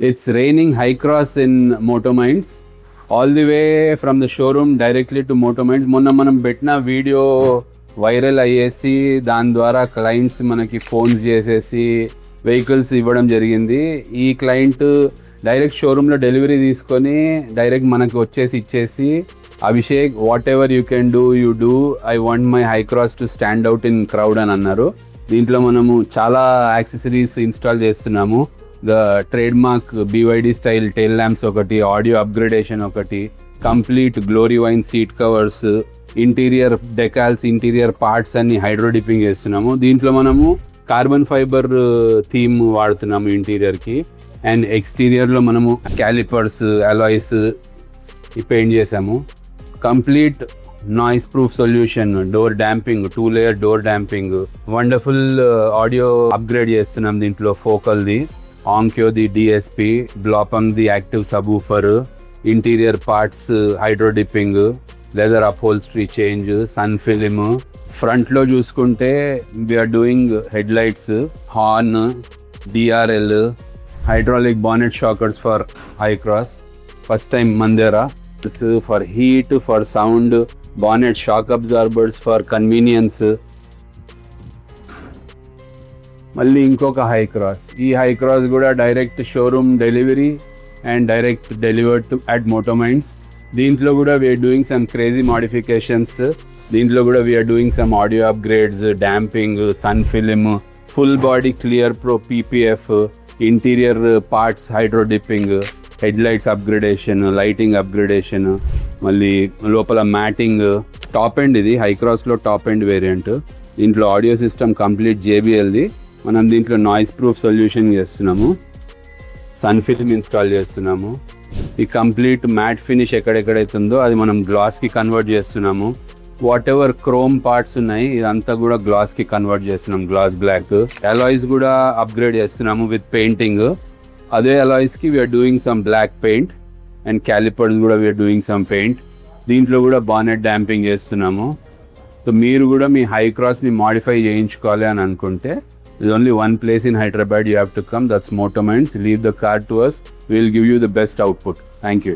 It's raining high cross in Motominds. All the way from the showroom directly to Motominds. మొన్న మనం పెట్టిన video viral అయ్యేసి దాని ద్వారా clients మనకి ఫోన్స్ చేసేసి వెహికల్స్ ఇవ్వడం జరిగింది. ఈ క్లయింట్ డైరెక్ట్ షోరూంలో డెలివరీ తీసుకొని డైరెక్ట్ మనకి వచ్చేసి ఇచ్చేసి, Abhishek whatever you can do you do, I want my Hycross to stand out in crowd అని అన్నారు. దీంట్లో మనము చాలా యాక్సెసరీస్ ఇన్స్టాల్ చేస్తున్నాము. The trademark BYD style tail lamps ఒకటి, ఆడియో అప్గ్రేడేషన్ ఒకటి, complete glory wine seat covers, interior decals, interior parts అన్ని hydro dipping చేస్తున్నాము. దీంట్లో మనము కార్బన్ ఫైబర్ థీమ్ వాడుతున్నాము ఇంటీరియర్కి. అండ్ ఎక్స్టీరియర్లో మనము క్యాలిపర్స్, అలాయ్స్ పెయింట్ చేసాము. Complete noise proof solution, door damping, 2 layer door damping, wonderful audio upgrade చేస్తున్నాం దీంట్లో. ఫోకల్ది, ఆంక్యోది DSP, బ్లాపంగ్ది active subwoofer, interior parts hydro dipping, leather upholstery change, sun film. ఫ్రంట్లో చూసుకుంటే we're doing head lights, horn, DRL, hydraulic bonnet shockers for high cross, first time Mandera. This is for heat, for sound, bonnet shock absorbers for convenience. మళ్ళీ ఇంకొక Hycross. ఈ Hycross కూడా direct showroom delivery and direct delivered to at Motominds. దీంట్లో కూడా we are doing some crazy modifications. దీంట్లో కూడా we are doing some audio upgrades, damping, sun film, full body clear pro PPF, interior parts hydro dipping, head lights upgradation, lighting upgradation, మళ్ళీ లోపల matting. Top end ఇది హై క్రాస్లో top end variant. దీంట్లో audio system complete JBLది. మనం దీంట్లో noise proof solution చేస్తున్నాము, సన్ ఫిల్మ్ ఇన్స్టాల్ చేస్తున్నాము. ఈ కంప్లీట్ మ్యాట్ ఫినిష్ ఎక్కడెక్కడైతే ఉందో అది మనం గ్లాస్కి కన్వర్ట్ చేస్తున్నాము. వాట్ ఎవర్ క్రోమ్ పార్ట్స్ ఉన్నాయి ఇదంతా కూడా గ్లాస్కి కన్వర్ట్ చేస్తున్నాం, గ్లాస్ బ్లాక్. అలాయ్స్ కూడా అప్గ్రేడ్ చేస్తున్నాము విత్ పెయింటింగ్. అదే అలాయ్స్కి we're doing some black paint and calipers కూడా వీఆర్ డూయింగ్ సమ్ పెయింట్. దీంట్లో కూడా బానెట్ డాంపింగ్ చేస్తున్నాము. సో మీరు కూడా మీ హై క్రాస్ని మాడిఫై చేయించుకోవాలి అని అనుకుంటే there's only one place in Hyderabad you have to come, that's Motominds. Leave the card to us, we'll give you the best output. Thank you.